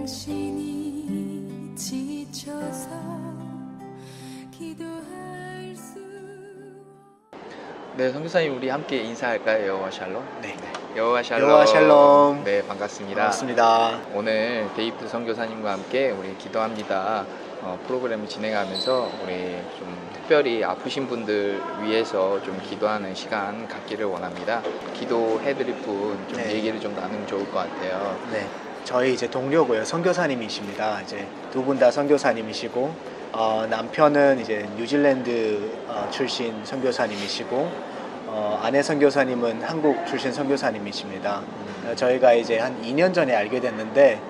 당신이 지쳐서 기도할 수. 네, 선교사님 우리 함께 인사할까요? 여호와 샬롬. 네. 여호와 샬롬. 여호와 샬롬. 네, 반갑습니다. 반갑습니다. 오늘 데이비드 선교사님과 함께 우리 기도합니다 프로그램을 진행하면서 우리 좀 특별히 아프신 분들 위해서 좀 기도하는 시간 갖기를 원합니다. 기도해드릴 분 좀 네. 얘기를 좀 나누면 좋을 것 같아요. 네. 저희 이제 동료고요. 선교사님이십니다. 이제 두 분 다 선교사님이시고 남편은 이제 뉴질랜드 출신 선교사님이시고 아내 선교사님은 한국 출신 선교사님이십니다. 저희가 이제 한 2년 전에 알게 됐는데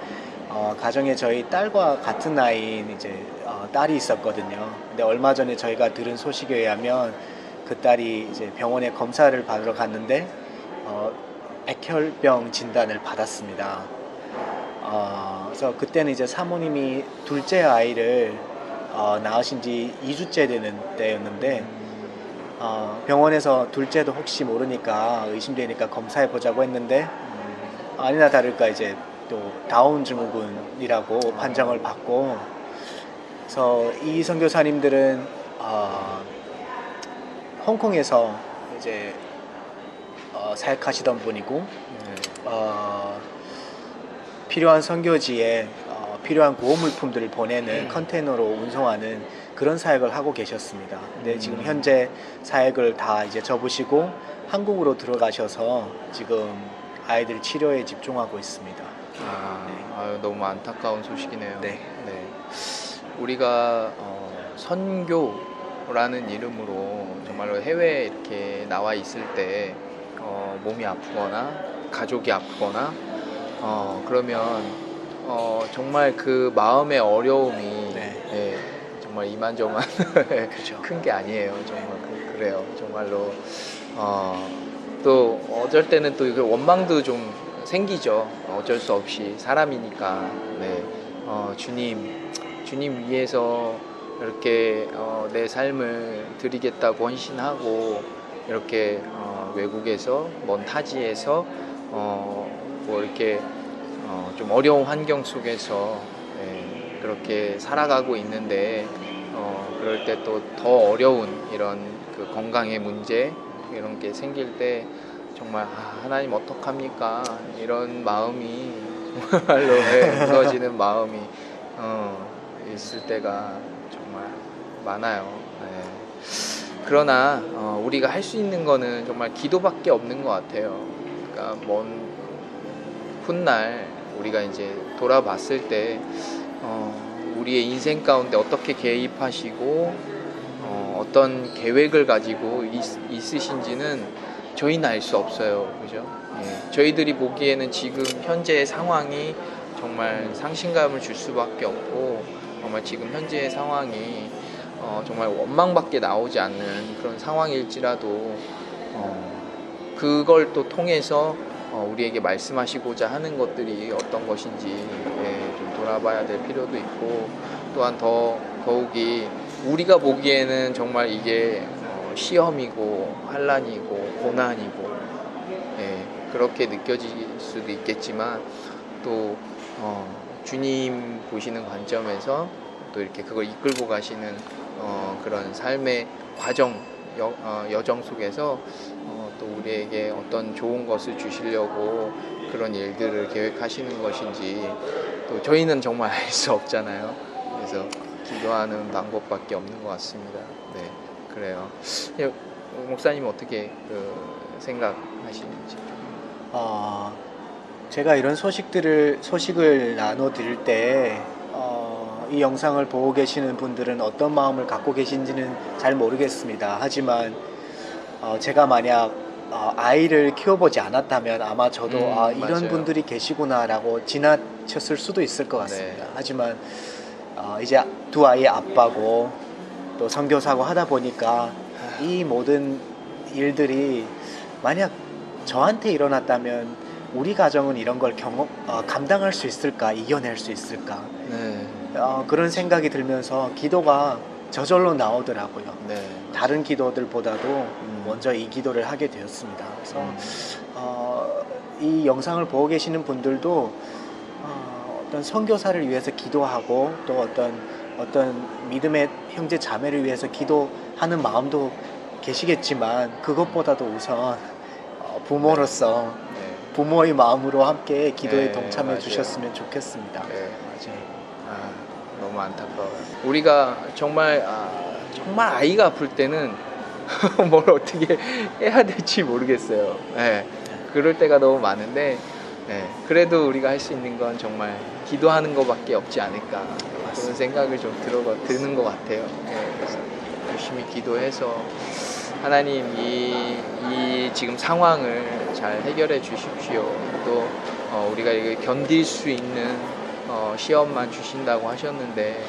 가정에 저희 딸과 같은 나이인 이제 딸이 있었거든요. 근데 얼마 전에 저희가 들은 소식에 의하면 그 딸이 이제 병원에 검사를 받으러 갔는데 백혈병 진단을 받았습니다. 그래서 그때는 이제 사모님이 둘째 아이를 낳으신 지 2주째 되는 때였는데 병원에서 둘째도 혹시 모르니까 의심되니까 검사해 보자고 했는데 아니나 다를까 이제 또 다운 증후군이라고 판정을 받고, 그래서 이 선교사님들은 홍콩에서 이제 사역하시던 분이고 필요한 선교지에 필요한 구호 물품들을 보내는 컨테이너로 운송하는 그런 사역을 하고 계셨습니다. 근데 지금 현재 사역을 다 이제 접으시고 한국으로 들어가셔서 지금 아이들 치료에 집중하고 있습니다. 아유, 너무 안타까운 소식이네요. 네. 우리가 선교라는 이름으로 정말로 해외에 이렇게 나와 있을 때 몸이 아프거나 가족이 아프거나 그러면 정말 그 마음의 어려움이 네. 정말 이만저만 그렇죠. 큰 게 아니에요. 정말 그래요. 정말로 또 어쩔 때는 또 원망도 좀 생기죠. 어쩔 수 없이 사람이니까. 네. 주님 위해서 이렇게 내 삶을 드리겠다고 헌신하고 이렇게 외국에서 먼 타지에서 뭐 이렇게 좀 어려운 환경 속에서 그렇게 살아가고 있는데 그럴 때 또 더 어려운 이런 그 건강의 문제 이런 게 생길 때 정말 하나님 어떡합니까? 이런 마음이 정말로 무너지는 마음이 있을 때가 정말 많아요. 그러나 우리가 할 수 있는 거는 정말 기도밖에 없는 것 같아요. 그러니까 먼 훗날 우리가 이제 돌아봤을 때 우리의 인생 가운데 어떻게 개입하시고 어떤 계획을 가지고 있으신지는 저희는 알 수 없어요. 그죠? 저희들이 보기에는 지금 현재의 상황이 정말 상심감을 줄 수밖에 없고 정말 지금 현재의 상황이 정말 원망밖에 나오지 않는 그런 상황일지라도 그걸 또 통해서 우리에게 말씀하시고자 하는 것들이 어떤 것인지 좀 돌아봐야 될 필요도 있고, 또한 더욱이 우리가 보기에는 정말 이게 시험이고 환난이고 고난이고 그렇게 느껴질 수도 있겠지만 또 주님 보시는 관점에서 또 이렇게 그걸 이끌고 가시는 그런 삶의 과정 여정 속에서 또 우리에게 어떤 좋은 것을 주시려고 그런 일들을 계획하시는 것인지 또 저희는 정말 알 수 없잖아요. 그래서 기도하는 방법밖에 없는 것 같습니다. 네, 그래요. 목사님 어떻게 생각하시는지? 제가 이런 소식을 나눠드릴 때 이 영상을 보고 계시는 분들은 어떤 마음을 갖고 계신지는 잘 모르겠습니다. 하지만 제가 만약 아이를 키워보지 않았다면 아마 저도 이런 맞아요. 분들이 계시구나 라고 지나쳤을 수도 있을 것 같습니다. 네. 하지만 이제 두 아이의 아빠고 또 선교사고 하다 보니까 이 모든 일들이 만약 저한테 일어났다면 우리 가정은 이런 걸 감당할 수 있을까, 이겨낼 수 있을까, 그런 생각이 들면서 기도가 저절로 나오더라고요. 다른 기도들보다도 먼저 이 기도를 하게 되었습니다. 그래서 이 영상을 보고 계시는 분들도 어떤 선교사를 위해서 기도하고 또 어떤 믿음의 형제 자매를 위해서 기도하는 마음도 계시겠지만 그것보다도 우선 부모로서 네. 부모의 마음으로 함께 기도에 네, 동참해 맞아요. 주셨으면 좋겠습니다. 네, 맞아요. 너무 안타까워요. 우리가 정말 아이가 아플 때는 뭘 어떻게 해야 될지 모르겠어요. 네, 그럴 때가 너무 많은데 그래도 우리가 할 수 있는 건 정말 기도하는 것밖에 없지 않을까 그런 생각을 좀 드는 것 같아요. 그래서 열심히 기도해서 하나님 이 지금 상황을 잘 해결해 주십시오. 또 우리가 이걸 견딜 수 있는 시험만 주신다고 하셨는데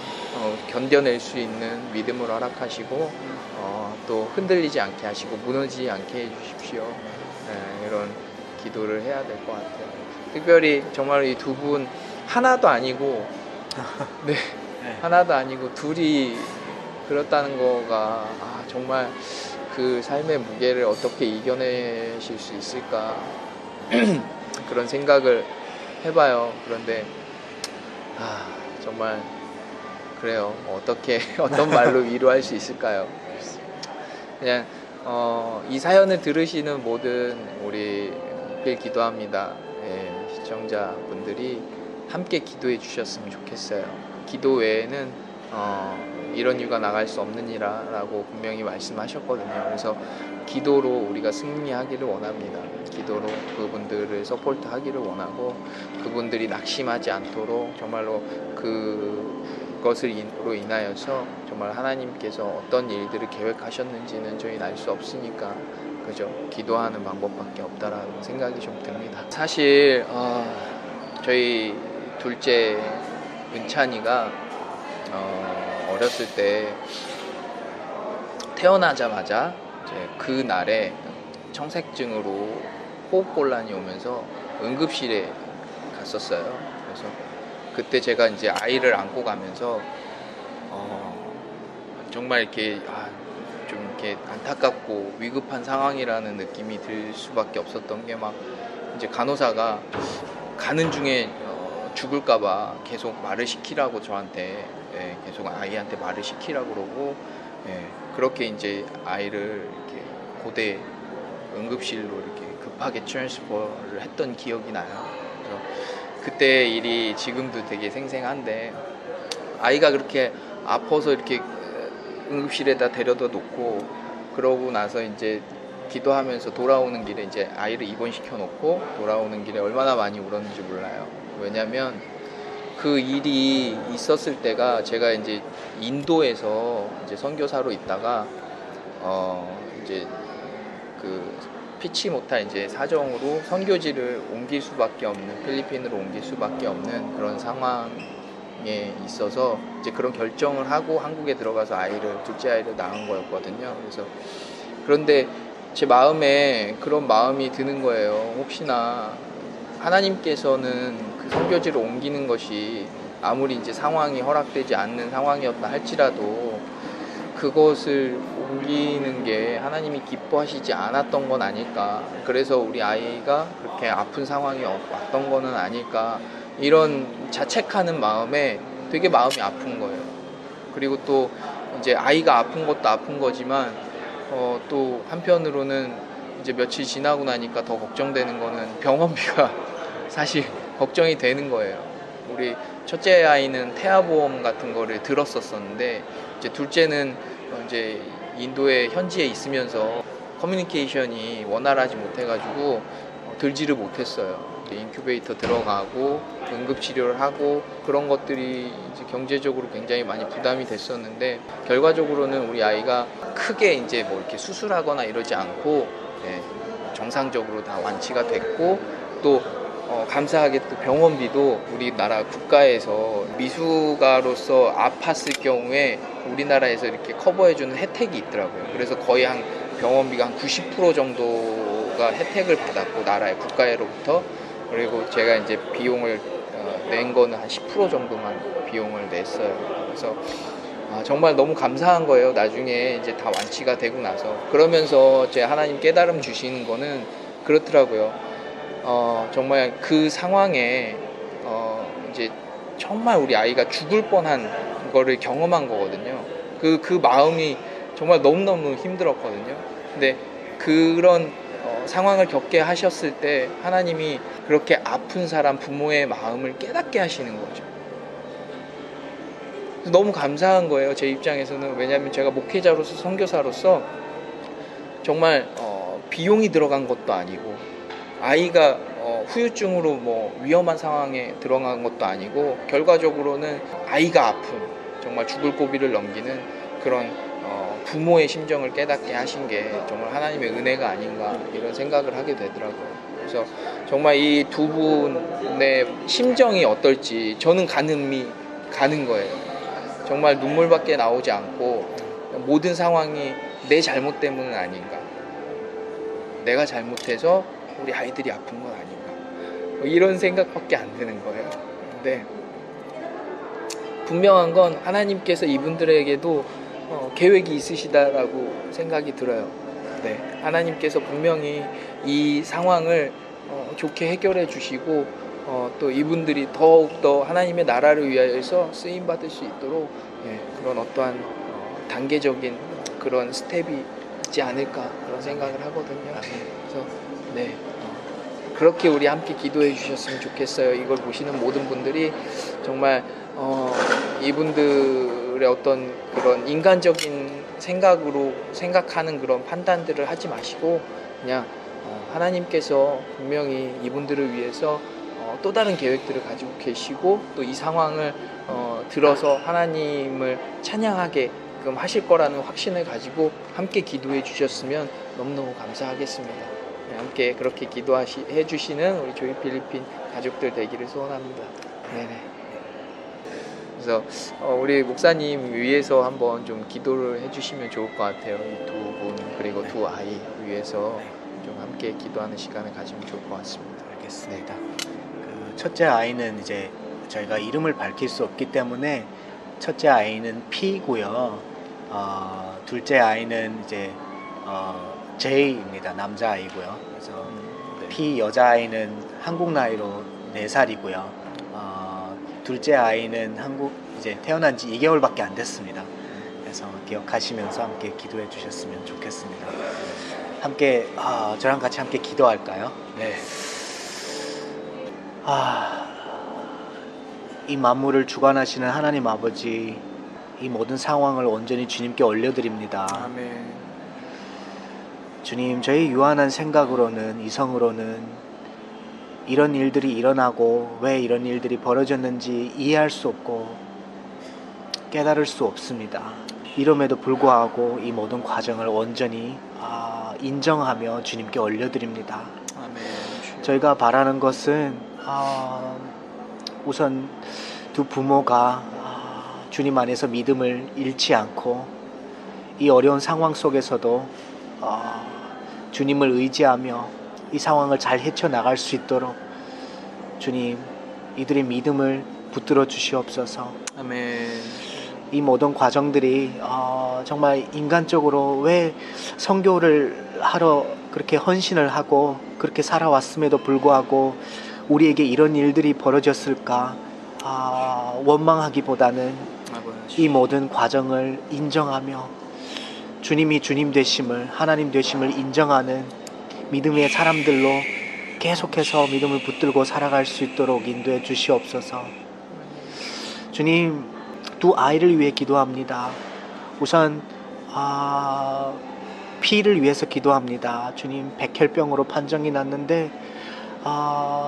견뎌낼 수 있는 믿음을 허락하시고 또 흔들리지 않게 하시고 무너지지 않게 해주십시오. 이런 기도를 해야 될 것 같아요. 특별히 정말 이 두 분 하나도 아니고 네, 하나도 아니고 둘이 그렇다는 거가 정말 그 삶의 무게를 어떻게 이겨내실 수 있을까 그런 생각을 해봐요. 그런데 정말 그래요. 어떻게 어떤 말로 위로할 수 있을까요? 그냥 이 사연을 들으시는 모든 우리 늘 기도합니다. 시청자분들이 함께 기도해 주셨으면 좋겠어요. 기도 외에는 이런 이유가 나갈 수 없느니라라고 분명히 말씀하셨거든요. 그래서 기도로 우리가 승리하기를 원합니다. 기도로 그분들을 서포트하기를 원하고 그분들이 낙심하지 않도록 정말로 그것으로 인하여서 정말 하나님께서 어떤 일들을 계획하셨는지는 저희는 알 수 없으니까 그죠? 기도하는 방법밖에 없다라는 생각이 좀 듭니다. 사실 저희 둘째 은찬이가 어렸을 때 태어나자마자 이제 그 날에 청색증으로 호흡곤란이 오면서 응급실에 갔었어요. 그래서 그때 제가 이제 아이를 안고 가면서 정말 이렇게 좀 이렇게 안타깝고 위급한 상황이라는 느낌이 들 수밖에 없었던 게 막 이제 간호사가 가는 중에 죽을까봐 계속 말을 시키라고 저한테 계속 아이한테 말을 시키라고 그러고 그렇게 이제 아이를 이렇게 고대 응급실로 이렇게 급하게 트랜스퍼를 했던 기억이 나요. 그래서 그때 일이 지금도 되게 생생한데 아이가 그렇게 아파서 이렇게 응급실에다 데려다 놓고 그러고 나서 이제 기도하면서 돌아오는 길에 이제 아이를 입원시켜 놓고 돌아오는 길에 얼마나 많이 울었는지 몰라요. 왜냐면 그 일이 있었을 때가 제가 이제 인도에서 이제 선교사로 있다가 이제 그 피치 못할 이제 사정으로 선교지를 옮길 수밖에 없는 필리핀으로 옮길 수밖에 없는 그런 상황에 있어서 이제 그런 결정을 하고 한국에 들어가서 둘째 아이를 낳은 거였거든요. 그래서 그런데 제 마음에 그런 마음이 드는 거예요. 혹시나 하나님께서는 그 선교지를 옮기는 것이 아무리 이제 상황이 허락되지 않는 상황이었다 할지라도 그것을 옮기는 게 하나님이 기뻐하시지 않았던 건 아닐까. 그래서 우리 아이가 그렇게 아픈 상황이 왔던 거는 아닐까. 이런 자책하는 마음에 되게 마음이 아픈 거예요. 그리고 또 이제 아이가 아픈 것도 아픈 거지만 또 한편으로는 이제 며칠 지나고 나니까 더 걱정되는 거는 병원비가 사실 걱정이 되는 거예요. 우리 첫째 아이는 태아보험 같은 거를 들었었는데 이제 둘째는 이제 인도의 현지에 있으면서 커뮤니케이션이 원활하지 못해가지고 들지를 못했어요. 인큐베이터 들어가고 응급치료를 하고 그런 것들이 이제 경제적으로 굉장히 많이 부담이 됐었는데 결과적으로는 우리 아이가 크게 이제 뭐 이렇게 수술하거나 이러지 않고 정상적으로 다 완치가 됐고 또 감사하게 또 병원비도 우리나라 국가에서 미숙아로서 아팠을 경우에 우리나라에서 이렇게 커버해주는 혜택이 있더라고요. 그래서 거의 한 병원비가 한 90% 정도가 혜택을 받았고 나라의 국가로부터 그리고 제가 이제 비용을 낸 거는 한 10% 정도만 비용을 냈어요. 그래서 정말 너무 감사한 거예요. 나중에 이제 다 완치가 되고 나서 그러면서 제 하나님 깨달음 주시는 거는 그렇더라고요. 정말 그 상황에 이제 정말 우리 아이가 죽을 뻔한 거를 경험한 거거든요. 그 마음이 정말 너무너무 힘들었거든요. 근데 그런 상황을 겪게 하셨을 때 하나님이 그렇게 아픈 사람 부모의 마음을 깨닫게 하시는 거죠. 너무 감사한 거예요, 제 입장에서는. 왜냐하면 제가 목회자로서, 선교사로서 정말 비용이 들어간 것도 아니고 아이가 후유증으로 뭐 위험한 상황에 들어간 것도 아니고 결과적으로는 아이가 아픈 정말 죽을 고비를 넘기는 그런 부모의 심정을 깨닫게 하신 게 정말 하나님의 은혜가 아닌가 이런 생각을 하게 되더라고요. 그래서 정말 이 두 분의 심정이 어떨지 저는 가늠이 가는 거예요. 정말 눈물밖에 나오지 않고 모든 상황이 내 잘못 때문은 아닌가, 내가 잘못해서 우리 아이들이 아픈 건 아닌가, 이런 생각밖에 안 드는 거예요. 근데 분명한 건 하나님께서 이분들에게도 계획이 있으시다라고 생각이 들어요. 네, 하나님께서 분명히 이 상황을 좋게 해결해 주시고 또 이분들이 더욱더 하나님의 나라를 위하여서 쓰임 받을 수 있도록 그런 어떠한 단계적인 그런 스텝이 있지 않을까 그런 생각을 하거든요. 그래서 네, 그렇게 우리 함께 기도해 주셨으면 좋겠어요. 이걸 보시는 모든 분들이 정말 이분들의 어떤 그런 인간적인 생각으로 생각하는 그런 판단들을 하지 마시고 그냥 하나님께서 분명히 이분들을 위해서 또 다른 계획들을 가지고 계시고 또 이 상황을 들어서 하나님을 찬양하게끔 하실 거라는 확신을 가지고 함께 기도해 주셨으면 너무너무 감사하겠습니다. 네, 함께 그렇게 기도해 주시는 우리 조이 필리핀 가족들 되기를 소원합니다. 네네. 그래서 우리 목사님 위해서 한번 좀 기도를 해주시면 좋을 것 같아요. 이 두 분 그리고 두 아이 위해서 좀 함께 기도하는 시간을 가지면 좋을 것 같습니다. 알겠습니다. 그 첫째 아이는 이제 저희가 이름을 밝힐 수 없기 때문에 첫째 아이는 P고요. 둘째 아이는 이제 J입니다. 남자 아이고요. 그래서 네. P 여자 아이는 한국 나이로 4살이고요. 둘째 아이는 이제 태어난 지 2개월밖에 안 됐습니다. 그래서 기억하시면서 함께 기도해 주셨으면 좋겠습니다. 함께 저랑 같이 함께 기도할까요? 네. 이 만물을 주관하시는 하나님 아버지, 이 모든 상황을 온전히 주님께 올려드립니다. 아멘. 주님, 저희 유한한 생각으로는, 이성으로는 이런 일들이 일어나고 왜 이런 일들이 벌어졌는지 이해할 수 없고 깨달을 수 없습니다. 이름에도 불구하고 이 모든 과정을 온전히 인정하며 주님께 올려드립니다. 아멘. 저희가 바라는 것은 우선 두 부모가 주님 안에서 믿음을 잃지 않고 이 어려운 상황 속에서도 주님을 의지하며 이 상황을 잘 헤쳐나갈 수 있도록 주님, 이들의 믿음을 붙들어 주시옵소서. 아멘. 이 모든 과정들이 정말 인간적으로 왜 선교를 하러 그렇게 헌신을 하고 그렇게 살아왔음에도 불구하고 우리에게 이런 일들이 벌어졌을까 원망하기보다는 이 모든 과정을 인정하며 주님이 주님 되심을, 하나님 되심을 인정하는 믿음의 사람들로 계속해서 믿음을 붙들고 살아갈 수 있도록 인도해 주시옵소서. 주님, 두 아이를 위해 기도합니다. 우선 P를 위해서 기도합니다. 주님, 백혈병으로 판정이 났는데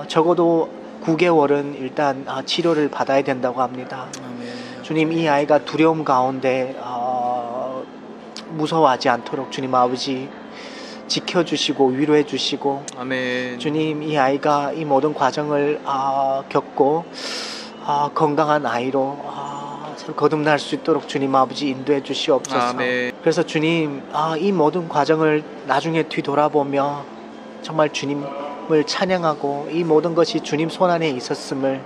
적어도 9개월은 일단 치료를 받아야 된다고 합니다. 아멘. 주님, 이 아이가 두려움 가운데 무서워하지 않도록 주님 아버지 지켜주시고 위로해 주시고, 아멘. 주님, 이 아이가 이 모든 과정을 겪고 건강한 아이로 거듭날 수 있도록 주님 아버지 인도해 주시옵소서. 아멘. 그래서 주님, 이 모든 과정을 나중에 뒤돌아보며 정말 주님을 찬양하고 이 모든 것이 주님 손안에 있었음을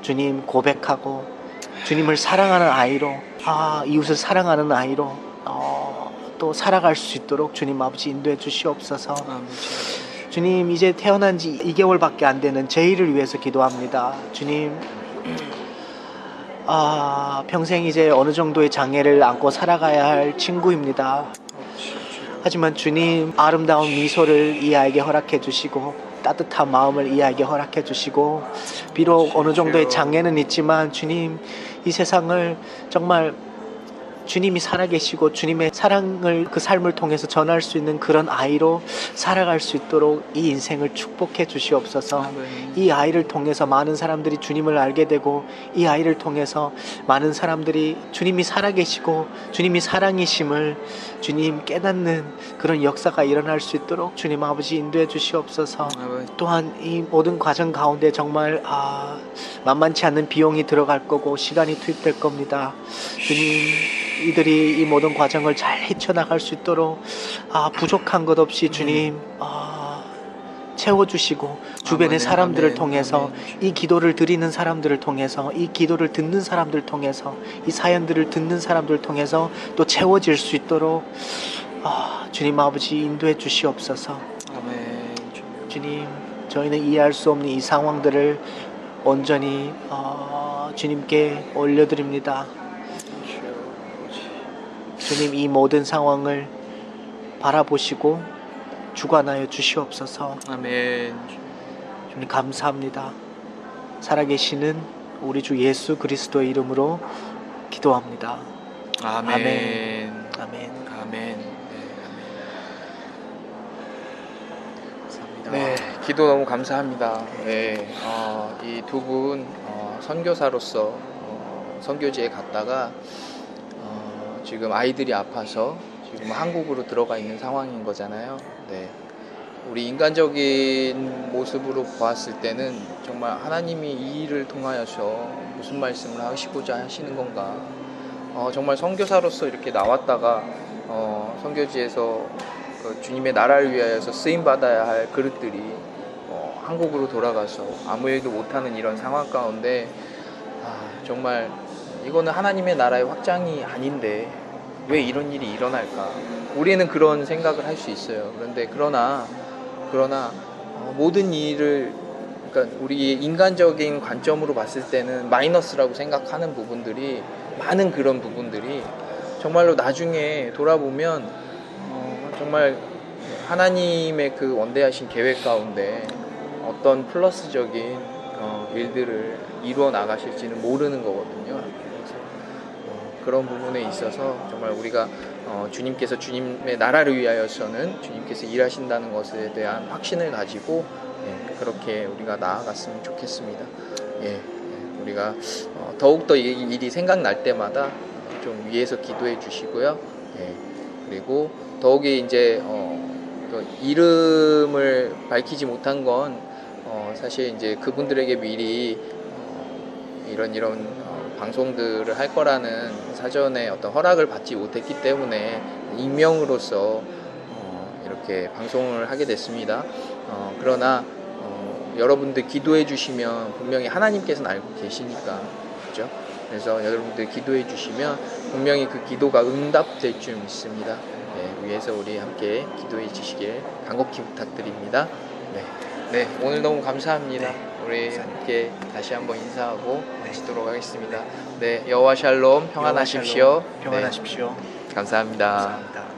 주님 고백하고 주님을 사랑하는 아이로, 이웃을 사랑하는 아이로 또 살아갈 수 있도록 주님 아버지 인도해 주시옵소서. 아멘. 주님, 이제 태어난 지 2개월밖에 안 되는 제이를 위해서 기도합니다. 주님, 평생 이제 어느 정도의 장애를 안고 살아가야 할 친구입니다. 하지만 주님 아름다운 미소를 이 아이에게 허락해 주시고 따뜻한 마음을 이 아이에게 허락해 주시고 비록 어느 정도의 장애는 있지만 주님 이 세상을 정말 주님이 살아계시고 주님의 사랑을 그 삶을 통해서 전할 수 있는 그런 아이로 살아갈 수 있도록 이 인생을 축복해 주시옵소서. 이 아이를 통해서 많은 사람들이 주님을 알게 되고 이 아이를 통해서 많은 사람들이 주님이 살아계시고 주님이 사랑이심을 주님 깨닫는 그런 역사가 일어날 수 있도록 주님 아버지 인도해 주시옵소서. 또한 이 모든 과정 가운데 정말 만만치 않는 비용이 들어갈 거고 시간이 투입될 겁니다. 주님 이들이 이 모든 과정을 잘 헤쳐나갈 수 있도록 부족한 것 없이 주님 채워주시고 주변의 사람들을 통해서 이 기도를 드리는 사람들을 통해서 이 기도를 듣는 사람들 통해서 이 사연들을 듣는 사람들 통해서 또 채워질 수 있도록 주님 아버지 인도해 주시옵소서. 아멘. 주님 저희는 이해할 수 없는 이 상황들을 온전히 주님께 올려드립니다. 주님 이 모든 상황을 바라보시고 주관하여 주시옵소서. 아멘. 주님 감사합니다. 살아계시는 우리 주 예수 그리스도의 이름으로 기도합니다. 아멘. 아멘. 아멘. 아멘. 감사합니다. 네, 기도 너무 감사합니다. 네, 이 두 분 선교사로서 선교지에 갔다가 지금 아이들이 아파서 지금 한국으로 들어가 있는 상황인 거잖아요. 네, 우리 인간적인 모습으로 보았을 때는 정말 하나님이 이 일을 통하여서 무슨 말씀을 하시고자 하시는 건가. 정말 선교사로서 이렇게 나왔다가 선교지에서 그 주님의 나라를 위하여서 쓰임 받아야 할 그릇들이 한국으로 돌아가서 아무 일도 못하는 이런 상황 가운데 정말 이거는 하나님의 나라의 확장이 아닌데 왜 이런 일이 일어날까? 우리는 그런 생각을 할 수 있어요. 그러나 모든 일을 그러니까 우리 인간적인 관점으로 봤을 때는 마이너스라고 생각하는 부분들이 많은 그런 부분들이 정말로 나중에 돌아보면 정말 하나님의 그 원대하신 계획 가운데 어떤 플러스적인 일들을 이루어 나가실지는 모르는 거거든요. 그런 부분에 있어서 정말 우리가 주님께서 주님의 나라를 위하여서는 주님께서 일하신다는 것에 대한 확신을 가지고 그렇게 우리가 나아갔으면 좋겠습니다. 우리가 더욱더 이 일이 생각날 때마다 좀 위에서 기도해 주시고요. 그리고 더욱이 이제 이름을 밝히지 못한 건 사실 이제 그분들에게 미리 이런 방송들을 할 거라는 사전에 어떤 허락을 받지 못했기 때문에 익명으로서 이렇게 방송을 하게 됐습니다. 그러나 여러분들 기도해 주시면 분명히 하나님께서는 알고 계시니까, 그죠? 그래서 여러분들 기도해 주시면 분명히 그 기도가 응답될 줄 믿습니다. 위에서 우리 함께 기도해 주시길 간곡히 부탁드립니다. 네, 오늘 너무 감사합니다. 우리 함께 다시 한번 인사하고 마치도록 하겠습니다. 네, 여호와 샬롬, 평안하십시오. 평안하십시오. 감사합니다. 감사합니다.